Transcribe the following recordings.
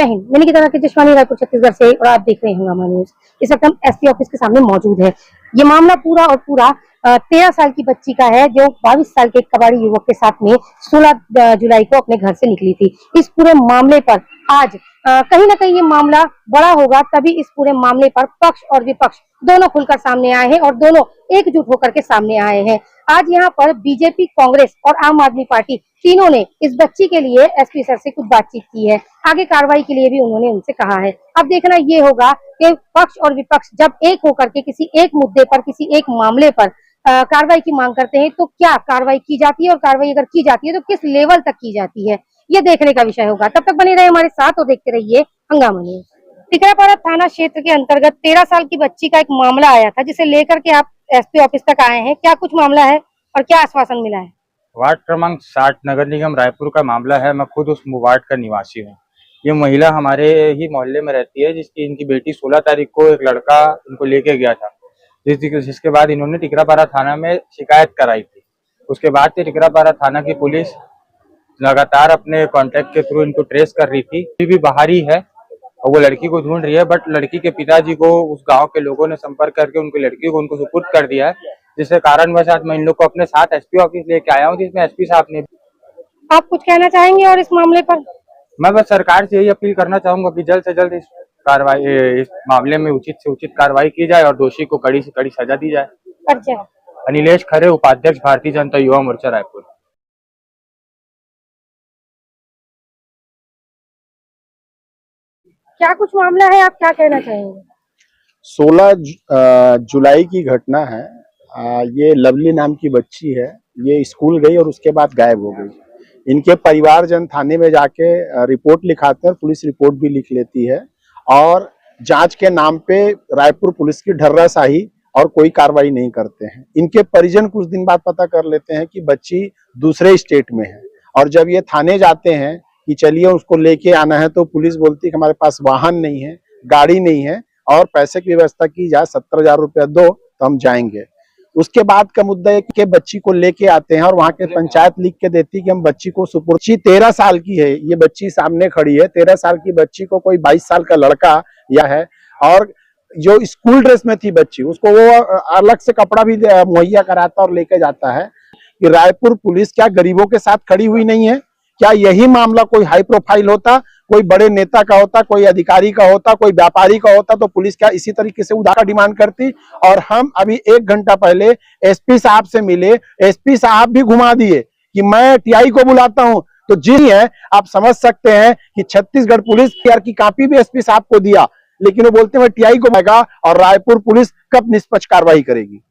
जय हिंद। मैंने की तरह के जशवानी रायपुर छत्तीसगढ़ से और आप देख रहे हैं हंगामा न्यूज। इस वक्त हम एसपी ऑफिस के सामने मौजूद है। ये मामला पूरा और पूरा 13 साल की बच्ची का है जो 22 साल के कबाड़ी युवक के साथ में 16 जुलाई को अपने घर से निकली थी। इस पूरे मामले पर आज कहीं ना कहीं ये मामला बड़ा होगा, तभी इस पूरे मामले पर पक्ष और विपक्ष दोनों खुलकर सामने आए हैं और दोनों एकजुट होकर के सामने आए हैं। आज यहाँ पर बीजेपी, कांग्रेस और आम आदमी पार्टी तीनों ने इस बच्ची के लिए एसपी सर से कुछ बातचीत की है। आगे कार्रवाई के लिए भी उन्होंने उनसे कहा है। अब देखना ये होगा कि पक्ष और विपक्ष जब एक होकर के किसी एक मुद्दे पर, किसी एक मामले पर कार्रवाई की मांग करते हैं तो क्या कार्रवाई की जाती है, और कार्रवाई अगर की जाती है तो किस लेवल तक की जाती है, ये देखने का विषय होगा। तब तक बने रहे हमारे साथ और देखते रहिए हंगामा न्यूज। टिकरापाड़ा थाना क्षेत्र के अंतर्गत 13 साल की बच्ची का एक मामला आया था, जिसे लेकर के आप एसपी ऑफिस तक आए हैं। क्या कुछ मामला है और क्या आश्वासन मिला है? वार्ड क्रमांक 60 नगर निगम रायपुर का मामला है। मैं खुद उस वार्ड का निवासी हूँ। ये महिला हमारे ही मोहल्ले में रहती है, जिसकी इनकी बेटी 16 तारीख को एक लड़का इनको लेके गया था, जिसके बाद इन्होंने टिकरापाड़ा थाना में शिकायत कराई थी। उसके बाद से टिकरापाड़ा थाना की पुलिस लगातार अपने कॉन्टेक्ट के थ्रू इनको ट्रेस कर रही थी। अभी भी बाहर ही है और वो लड़की को ढूंढ रही है, बट लड़की के पिताजी को उस गांव के लोगों ने संपर्क करके उनकी लड़की को उनको सुपुर्द कर दिया है, जिसके कारणवशात मैं इन लोग को अपने साथ एसपी ऑफिस लेके आया हूँ, जिसमें एसपी साहब ने। आप कुछ कहना चाहेंगे और इस मामले पर? मैं बस सरकार से यही अपील करना चाहूंगा कि जल्द से जल्द इस मामले में उचित से उचित कार्रवाई की जाए और दोषी को कड़ी से कड़ी सजा दी जाए। अच्छा। अनिलेश खरे, उपाध्यक्ष भारतीय जनता युवा मोर्चा रायपुर। क्या कुछ मामला है, आप क्या कहना चाहेंगे? 16 जुलाई की घटना है। ये लवली नाम की बच्ची है। ये स्कूल गई और उसके बाद गायब हो गई। इनके परिवारजन थाने में जाके रिपोर्ट लिखाते हैं, पुलिस रिपोर्ट भी लिख लेती है और जांच के नाम पे रायपुर पुलिस की ढर्राशाही और कोई कार्रवाई नहीं करते हैं। इनके परिजन कुछ दिन बाद पता कर लेते हैं कि बच्ची दूसरे स्टेट में है, और जब ये थाने जाते हैं कि चलिए उसको लेके आना है, तो पुलिस बोलती है कि हमारे पास वाहन नहीं है, गाड़ी नहीं है और पैसे की व्यवस्था की जाए, 70,000 रुपया दो तो हम जाएंगे। उसके बाद का मुद्दा है कि बच्ची को लेके आते हैं और वहां के पंचायत लिख के देती है कि हम बच्ची को सुपुर्द। 13 साल की है, ये बच्ची सामने खड़ी है। 13 साल की बच्ची को कोई 22 साल का लड़का या है, और जो स्कूल ड्रेस में थी बच्ची, उसको वो अलग से कपड़ा भी मुहैया कराता और लेके जाता है। कि रायपुर पुलिस क्या गरीबों के साथ खड़ी हुई नहीं है? क्या यही मामला कोई हाई प्रोफाइल होता, कोई बड़े नेता का होता, कोई अधिकारी का होता, कोई व्यापारी का होता, तो पुलिस क्या इसी तरीके से उधार का डिमांड करती? और हम अभी 1 घंटा पहले एसपी साहब से मिले, एसपी साहब भी घुमा दिए कि मैं टीआई को बुलाता हूं। तो जी है, आप समझ सकते हैं कि छत्तीसगढ़ पुलिस की कॉपी भी एसपी साहब को दिया, लेकिन वो बोलते हैं टीआई को आएगा। और रायपुर पुलिस कब निष्पक्ष कार्रवाई करेगी?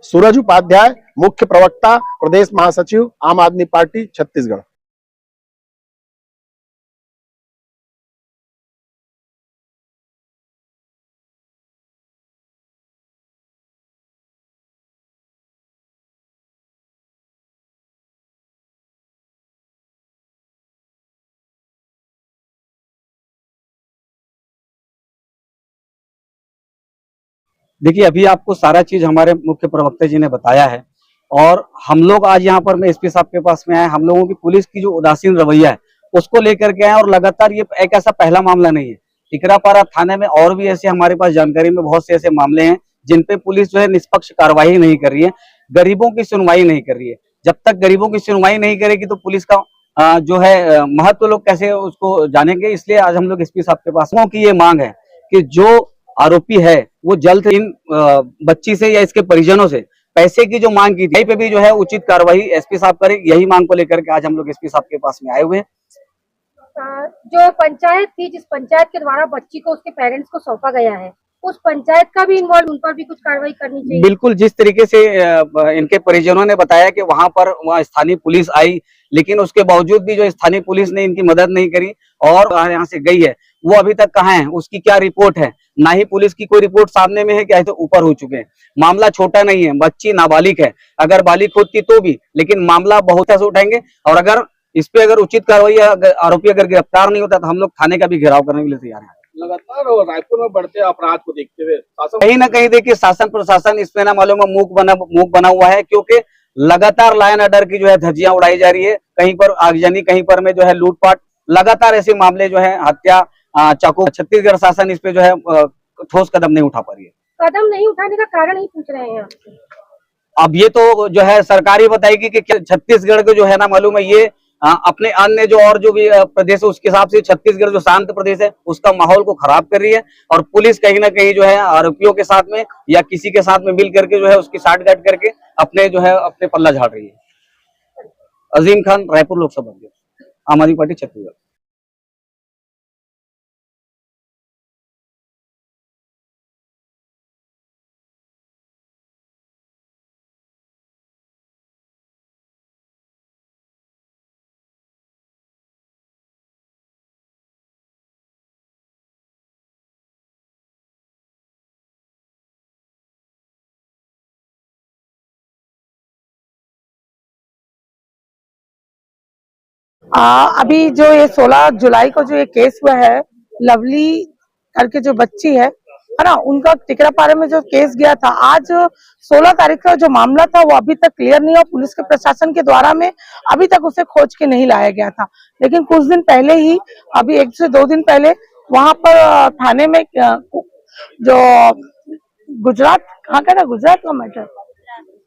सूरज उपाध्याय, मुख्य प्रवक्ता, प्रदेश महासचिव, आम आदमी पार्टी छत्तीसगढ़। देखिए, अभी आपको सारा चीज हमारे मुख्य प्रवक्ता जी ने बताया है, और हम लोग आज यहाँ पर मैं एसपी साहब के पास में आए। हम लोगों की पुलिस की जो उदासीन रवैया है उसको लेकर के आए, और लगातार ये एक ऐसा पहला मामला नहीं है। टिकरापाड़ा थाने में और भी ऐसे हमारे पास जानकारी में बहुत से ऐसे मामले हैं जिन पे पुलिस जो है निष्पक्ष कार्रवाई नहीं कर रही है, गरीबों की सुनवाई नहीं कर रही है। जब तक गरीबों की सुनवाई नहीं करेगी तो पुलिस का जो है महत्व लोग कैसे उसको जानेंगे। इसलिए आज हम लोग एसपी साहब के पास की ये मांग है कि जो आरोपी है वो जल्द इन बच्ची से या इसके परिजनों से पैसे की जो मांग की थी पे भी जो है उचित कार्रवाई एसपी साहब करे। यही मांग को लेकर के आज हम लोग एसपी साहब के पास में आए हुए हैं। जो पंचायत थी, जिस पंचायत के द्वारा बच्ची को उसके पेरेंट्स को सौंपा गया है, उस पंचायत का भी इन्वॉल्व, उन पर भी कुछ कार्रवाई करनी चाहिए। बिल्कुल, जिस तरीके से इनके परिजनों ने बताया कि वहां स्थानीय पुलिस आई, लेकिन उसके बावजूद भी जो स्थानीय पुलिस ने इनकी मदद नहीं करी और यहाँ से गई है, वो अभी तक कहाँ है, उसकी क्या रिपोर्ट है? ना ही पुलिस की कोई रिपोर्ट सामने में है, क्या है तो ऊपर हो चुके हैं। मामला छोटा नहीं है, बच्ची नाबालिग है। अगर बालिग होती तो भी, लेकिन मामला बहुत ऐसे उठाएंगे, और अगर इस पे अगर उचित कार्रवाई, आरोपी अगर गिरफ्तार नहीं होता तो हम लोग थाने का भी घेराव करने के लिए तैयार हैं। लगातार रायपुर में बढ़ते अपराध को देखते हुए कहीं ना कहीं देखिए शासन प्रशासन इसमें ना मालूम मूक बना हुआ है, क्योंकि लगातार लायन ऑर्डर की जो है धज्जियां उड़ाई जा रही है। कहीं पर आगजनी, कहीं पर में जो है लूटपाट लगातार ऐसे मामले जो है हत्या, चाकू, छत्तीसगढ़ शासन इस पे जो है ठोस कदम नहीं उठा पा रही है। कदम नहीं उठाने का कारण ही पूछ रहे हैं आपसे। अब ये तो जो है सरकार ही बताएगी कि छत्तीसगढ़ को जो है ना मालूम है, ये अपने अन्य जो और जो भी प्रदेश है उसके हिसाब से छत्तीसगढ़ जो शांत प्रदेश है उसका माहौल को खराब कर रही है, और पुलिस कहीं ना कहीं जो है आरोपियों के साथ में या किसी के साथ में मिल करके जो है उसकी साठगांठ करके अपने जो है अपने पल्ला झाड़ रही है। अजीम खान, रायपुर लोकसभा, आम आदमी पार्टी, छत्तीसगढ़। अभी जो ये 16 जुलाई को जो ये केस हुआ है, लवली करके जो बच्ची है ना, उनका टिकरापारे में जो केस गया था, आज 16 तारीख का जो मामला था वो अभी तक क्लियर नहीं हुआ। पुलिस के प्रशासन के द्वारा में अभी तक उसे खोज के नहीं लाया गया था, लेकिन कुछ दिन पहले ही, अभी 1 से 2 दिन पहले वहां पर थाने में जो गुजरात, कहाँ का था, गुजरात का मैटर,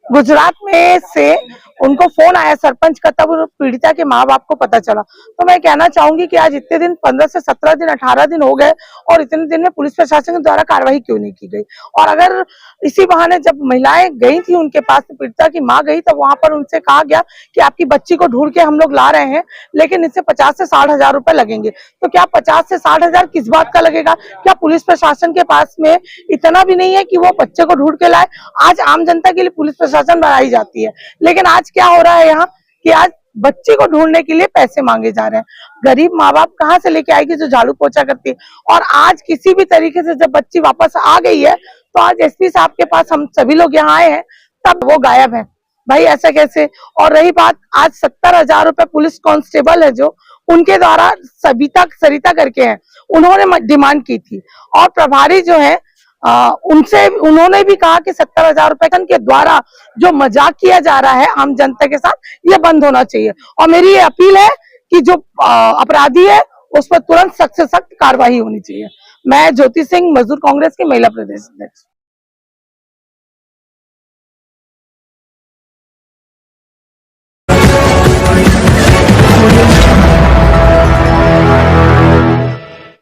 गुजरात में से उनको फोन आया सरपंच का, तब पीड़िता के माँ बाप को पता चला। तो मैं कहना चाहूंगी कि आज इतने दिन, 15 से 17 दिन, 18 दिन हो गए, और इतने दिन में पुलिस प्रशासन के द्वारा कार्रवाई क्यों नहीं की गई? और अगर इसी बहाने जब महिलाएं गई थी उनके पास, पीड़िता की माँ गई, तब वहां पर उनसे कहा गया कि आपकी बच्ची को ढूंढ के हम लोग ला रहे हैं, लेकिन इससे 50 से 60 हजार रुपए लगेंगे। तो क्या 50 से 60 हजार किस बात का लगेगा? क्या पुलिस प्रशासन के पास में इतना भी नहीं है कि वो बच्चे को ढूंढ के लाए? आज आम जनता के लिए पुलिस प्रशासन बनाई जाती है, लेकिन आज क्या हो रहा है यहाँ कि आज बच्चे को ढूंढने के लिए पैसे मांगे जा रहे हैं। गरीब माँ बाप कहाँ से लेके आएगी जो झाड़ू पोछा करती है? और आज किसी भी तरीके से जब बच्ची वापस आ गई है, तो आज एसपी साहब के पास हम सभी लोग यहाँ आए हैं, तब वो गायब है। भाई ऐसा कैसे? और रही बात, आज 70,000 रुपए पुलिस कांस्टेबल है जो उनके द्वारा सरिता करके हैं, उन्होंने डिमांड की थी, और प्रभारी जो है उनसे उन्होंने भी कहा कि 70,000 रुपए के द्वारा जो मजाक किया जा रहा है आम जनता के साथ, ये बंद होना चाहिए। और मेरी ये अपील है कि जो अपराधी है उस पर तुरंत सख्त से सख्त कार्रवाई होनी चाहिए। मैं ज्योति सिंह, मजदूर कांग्रेस की महिला प्रदेश अध्यक्ष।